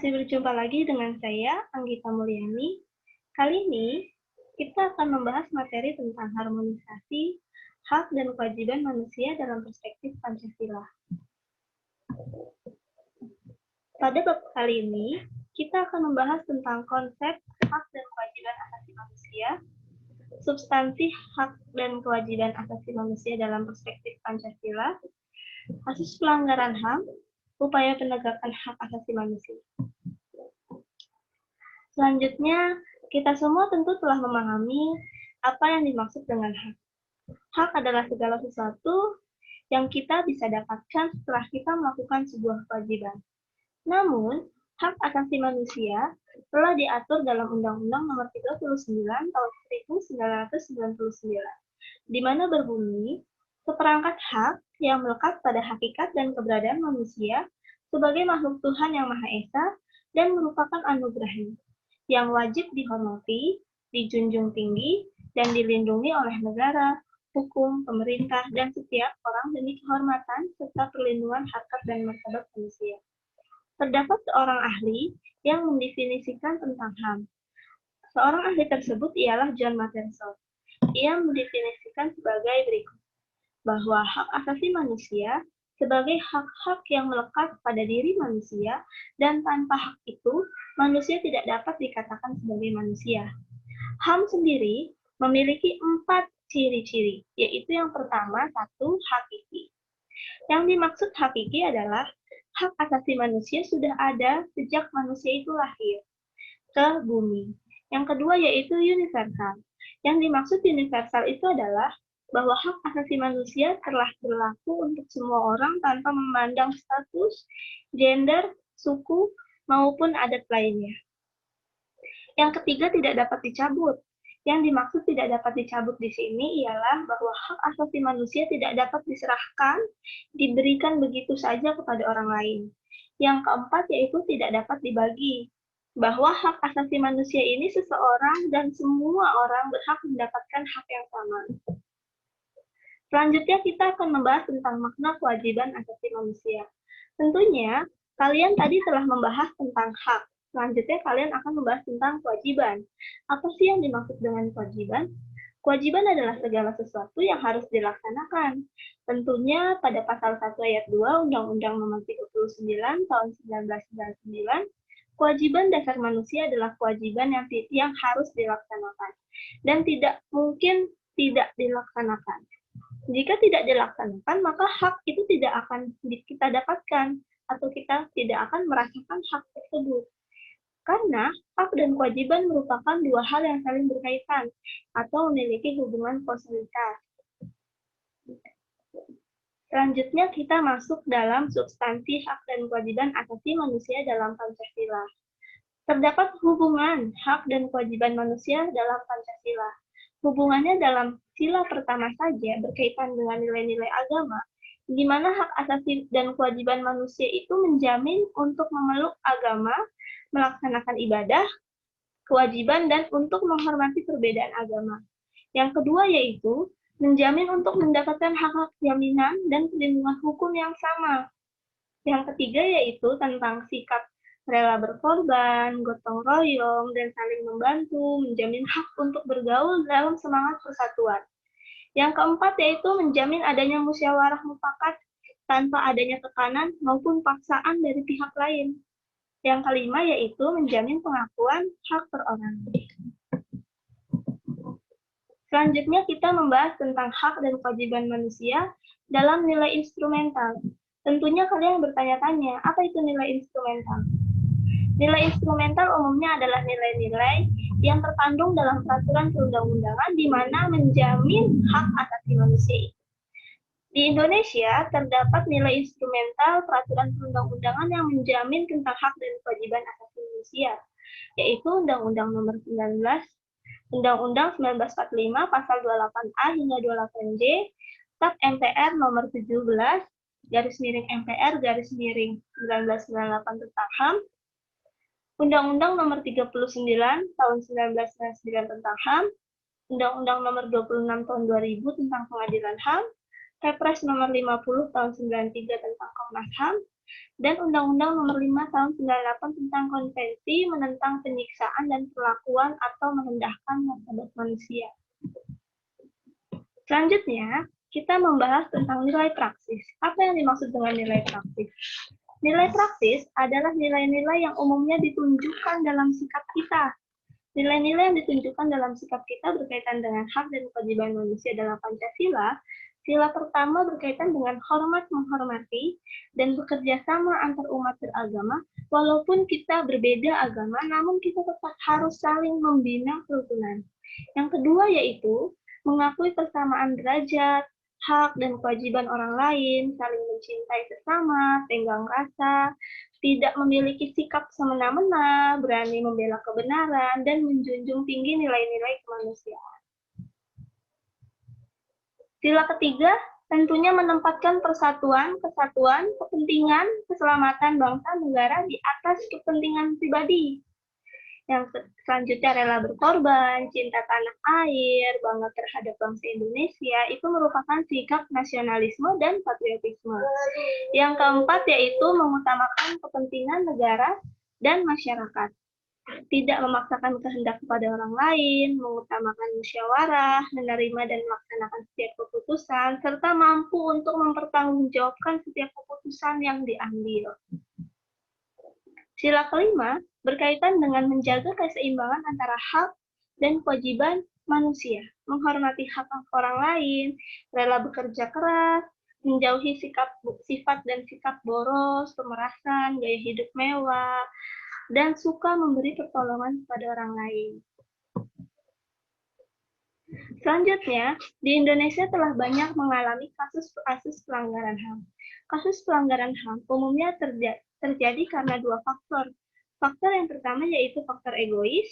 Masih berjumpa lagi dengan saya, Anggita Mulyani. Kali ini, kita akan membahas materi tentang harmonisasi hak dan kewajiban manusia dalam perspektif Pancasila. Pada bab kali ini, kita akan membahas tentang konsep hak dan kewajiban asasi manusia, substansi hak dan kewajiban asasi manusia dalam perspektif Pancasila, kasus pelanggaran HAM, upaya penegakan hak asasi manusia. Selanjutnya, kita semua tentu telah memahami apa yang dimaksud dengan hak. Hak adalah segala sesuatu yang kita bisa dapatkan setelah kita melakukan sebuah kewajiban. Namun, hak asasi manusia telah diatur dalam Undang-Undang Nomor 39 Tahun 1999, di mana berbunyi, seperangkat hak yang melekat pada hakikat dan keberadaan manusia sebagai makhluk Tuhan yang Maha Esa dan merupakan anugerahnya, yang wajib dihormati, dijunjung tinggi, dan dilindungi oleh negara, hukum, pemerintah, dan setiap orang demi kehormatan serta perlindungan harkat dan martabat manusia. Terdapat seorang ahli yang mendefinisikan tentang HAM. Seorang ahli tersebut ialah John Materson. Ia mendefinisikan sebagai berikut, bahwa hak asasi manusia sebagai hak-hak yang melekat pada diri manusia, dan tanpa hak itu, manusia tidak dapat dikatakan sebagai manusia. HAM sendiri memiliki 4 ciri-ciri, yaitu yang pertama, 1, hakiki. Yang dimaksud hakiki adalah hak asasi manusia sudah ada sejak manusia itu lahir ke bumi. Yang kedua yaitu universal. Yang dimaksud universal itu adalah bahwa hak asasi manusia telah berlaku untuk semua orang tanpa memandang status, gender, suku, maupun adat lainnya. Yang ketiga tidak dapat dicabut. Yang dimaksud tidak dapat dicabut di sini ialah bahwa hak asasi manusia tidak dapat diserahkan, diberikan begitu saja kepada orang lain. Yang keempat yaitu tidak dapat dibagi. Bahwa hak asasi manusia ini seseorang dan semua orang berhak mendapatkan hak yang sama. Selanjutnya kita akan membahas tentang makna kewajiban asasi manusia. Tentunya, kalian tadi telah membahas tentang hak. Selanjutnya kalian akan membahas tentang kewajiban. Apa sih yang dimaksud dengan kewajiban? Kewajiban adalah segala sesuatu yang harus dilaksanakan. Tentunya pada pasal 1 ayat 2 Undang-Undang Nomor 39 Tahun 1999, kewajiban dasar manusia adalah kewajiban yang harus dilaksanakan dan tidak mungkin tidak dilaksanakan. Jika tidak dilaksanakan, maka hak itu tidak akan kita dapatkan atau kita tidak akan merasakan hak tersebut. Karena hak dan kewajiban merupakan dua hal yang saling berkaitan atau memiliki hubungan kausalitas. Selanjutnya kita masuk dalam substansi hak dan kewajiban asasi manusia dalam Pancasila. Terdapat hubungan hak dan kewajiban manusia dalam Pancasila. Hubungannya dalam sila pertama saja berkaitan dengan nilai-nilai agama, di mana hak asasi dan kewajiban manusia itu menjamin untuk memeluk agama, melaksanakan ibadah, kewajiban, dan untuk menghormati perbedaan agama. Yang kedua yaitu menjamin untuk mendapatkan hak-hak jaminan dan perlindungan hukum yang sama. Yang ketiga yaitu tentang sikap rela berkorban, gotong royong, dan saling membantu, menjamin hak untuk bergaul dalam semangat persatuan. Yang keempat yaitu menjamin adanya musyawarah mufakat tanpa adanya tekanan maupun paksaan dari pihak lain. Yang kelima yaitu menjamin pengakuan hak perorangan. Selanjutnya kita membahas tentang hak dan kewajiban manusia dalam nilai instrumental. Tentunya kalian bertanya-tanya, apa itu nilai instrumental? Nilai instrumental umumnya adalah nilai-nilai yang terkandung dalam peraturan perundang-undangan di mana menjamin hak asasi manusia. Di Indonesia terdapat nilai instrumental peraturan perundang-undangan yang menjamin tentang hak dan kewajiban asasi manusia, yaitu Undang-Undang Nomor 19, Undang-Undang 1945 Pasal 28A hingga 28J, Staf MPR Nomor 17, /MPR /1998 tentang HAM, Undang-Undang Nomor 39 Tahun 1999 tentang HAM, Undang-Undang Nomor 26 Tahun 2000 tentang Pengadilan HAM, Kepres Nomor 50 Tahun 93 tentang Komnas HAM, dan Undang-Undang Nomor 5 Tahun 98 tentang Konvensi menentang penyiksaan dan perlakuan atau merendahkan martabat manusia. Selanjutnya, kita membahas tentang nilai praksis. Apa yang dimaksud dengan nilai praksis? Nilai praksis adalah nilai-nilai yang umumnya ditunjukkan dalam sikap kita. Nilai-nilai yang ditunjukkan dalam sikap kita berkaitan dengan hak dan kewajiban manusia dalam Pancasila. Sila pertama berkaitan dengan hormat menghormati dan bekerja sama antar umat beragama. Walaupun kita berbeda agama, namun kita tetap harus saling membina kerukunan. Yang kedua yaitu mengakui persamaan derajat, hak dan kewajiban orang lain, saling mencintai sesama, tenggang rasa, tidak memiliki sikap semena-mena, berani membela kebenaran, dan menjunjung tinggi nilai-nilai kemanusiaan. Sila ketiga tentunya menempatkan persatuan, kesatuan, kepentingan, keselamatan bangsa negara di atas kepentingan pribadi. Yang selanjutnya rela berkorban, cinta tanah air, bangga terhadap bangsa Indonesia, itu merupakan sikap nasionalisme dan patriotisme. Yang keempat yaitu mengutamakan kepentingan negara dan masyarakat. Tidak memaksakan kehendak kepada orang lain, mengutamakan musyawarah, menerima dan melaksanakan setiap keputusan, serta mampu untuk mempertanggungjawabkan setiap keputusan yang diambil. Sila kelima berkaitan dengan menjaga keseimbangan antara hak dan kewajiban manusia, menghormati hak orang lain, rela bekerja keras, menjauhi sifat dan sikap boros, pemerasan, gaya hidup mewah, dan suka memberi pertolongan kepada orang lain. Selanjutnya, di Indonesia telah banyak mengalami kasus-kasus pelanggaran HAM. Kasus pelanggaran HAM umumnya terjadi karena dua faktor. Faktor yang pertama yaitu faktor egois,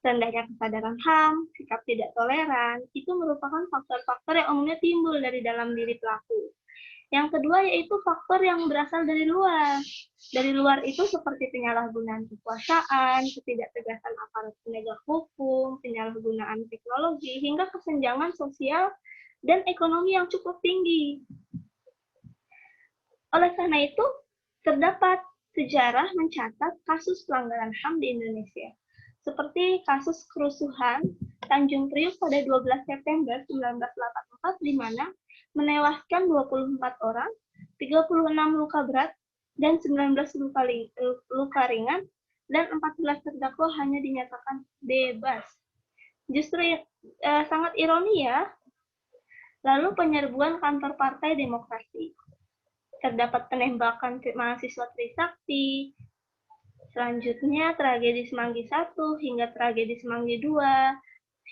rendahnya kesadaran HAM, sikap tidak toleran, itu merupakan faktor-faktor yang umumnya timbul dari dalam diri pelaku. Yang kedua yaitu faktor yang berasal dari luar. Dari luar itu seperti penyalahgunaan kekuasaan, ketidaktegasan aparat penegak hukum, penyalahgunaan teknologi, hingga kesenjangan sosial dan ekonomi yang cukup tinggi. Oleh karena itu, terdapat sejarah mencatat kasus pelanggaran HAM di Indonesia. Seperti kasus kerusuhan Tanjung Priuk pada 12 September 1984 di mana menewaskan 24 orang, 36 luka berat, dan 19 luka ringan, dan 14 terdakwa hanya dinyatakan bebas. Justru sangat ironi ya. Lalu penyerbuan kantor Partai Demokrasi. Terdapat penembakan mahasiswa Trisakti, selanjutnya tragedi Semanggi 1 hingga tragedi Semanggi 2,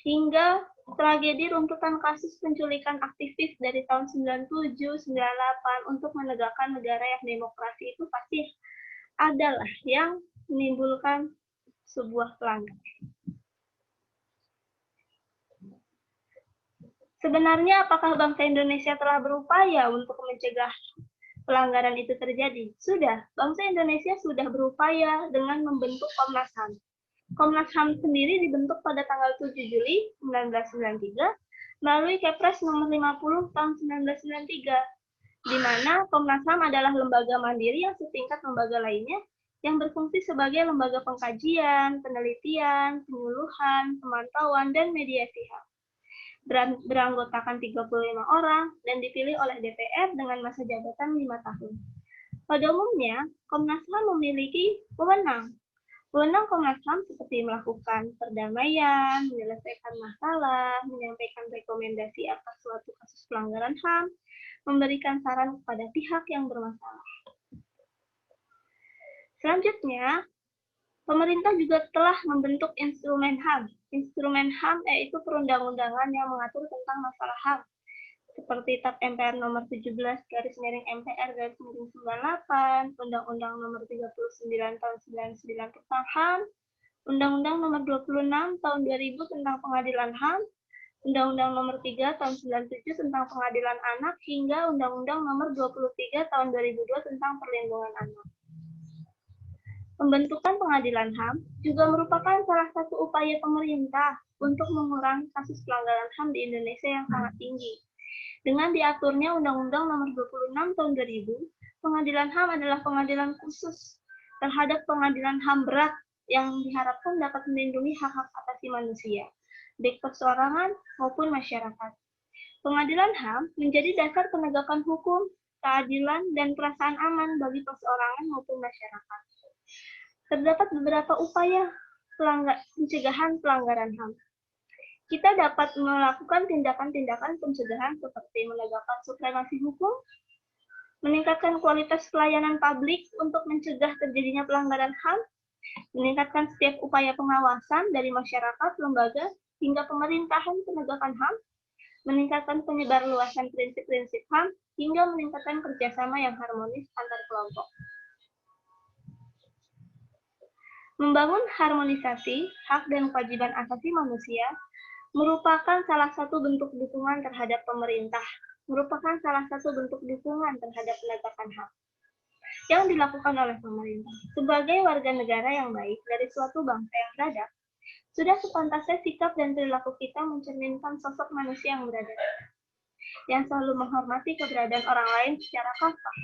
hingga tragedi runtutan kasus penculikan aktivis dari tahun 97-98 untuk menegakkan negara yang demokrasi itu pasti adalah yang menimbulkan sebuah pelanggaran. Sebenarnya apakah bangsa Indonesia telah berupaya untuk mencegah pelanggaran itu terjadi? Sudah, bangsa Indonesia sudah berupaya dengan membentuk Komnas HAM. Komnas HAM sendiri dibentuk pada tanggal 7 Juli 1993 melalui Kepres nomor 50 tahun 1993, di mana Komnas HAM adalah lembaga mandiri yang setingkat lembaga lainnya yang berfungsi sebagai lembaga pengkajian, penelitian, penyuluhan, pemantauan, dan mediasi HAM. Beranggotakan 35 orang dan dipilih oleh DPR dengan masa jabatan 5 tahun. Pada umumnya, Komnas HAM memiliki wewenang. Wewenang Komnas HAM seperti melakukan perdamaian, menyelesaikan masalah, menyampaikan rekomendasi atas suatu kasus pelanggaran HAM, memberikan saran kepada pihak yang bermasalah. Selanjutnya, pemerintah juga telah membentuk instrumen HAM. Instrumen HAM yaitu perundang-undangan yang mengatur tentang masalah HAM, seperti TAP MPR nomor 17/MPR/98, Undang-Undang nomor 39 tahun 99 tentang HAM, Undang-Undang nomor 26 tahun 2000 tentang pengadilan HAM, Undang-Undang nomor 3 tahun 97 tentang pengadilan anak, hingga Undang-Undang nomor 23 tahun 2002 tentang perlindungan anak. Pembentukan pengadilan HAM juga merupakan salah satu upaya pemerintah untuk mengurangi kasus pelanggaran HAM di Indonesia yang sangat tinggi. Dengan diaturnya Undang-Undang nomor 26 tahun 2000 Pengadilan HAM adalah pengadilan khusus terhadap pengadilan HAM berat yang diharapkan dapat melindungi hak-hak asasi manusia, baik perseorangan maupun masyarakat. Pengadilan HAM menjadi dasar penegakan hukum, keadilan, dan perasaan aman bagi perseorangan maupun masyarakat. Terdapat beberapa upaya pencegahan pelanggaran HAM. Kita dapat melakukan tindakan-tindakan pencegahan seperti menegakkan supremasi hukum, meningkatkan kualitas pelayanan publik untuk mencegah terjadinya pelanggaran HAM, meningkatkan setiap upaya pengawasan dari masyarakat, lembaga, hingga pemerintahan penegakan HAM, meningkatkan penyebarluasan prinsip-prinsip HAM, hingga meningkatkan kerjasama yang harmonis antar kelompok. Membangun harmonisasi hak dan kewajiban asasi manusia merupakan salah satu bentuk dukungan terhadap pemerintah, merupakan salah satu bentuk dukungan terhadap penegakan HAM yang dilakukan oleh pemerintah. Sebagai warga negara yang baik dari suatu bangsa yang beradab, sudah sepantasnya sikap dan perilaku kita mencerminkan sosok manusia yang beradab, yang selalu menghormati keberadaan orang lain secara kafah,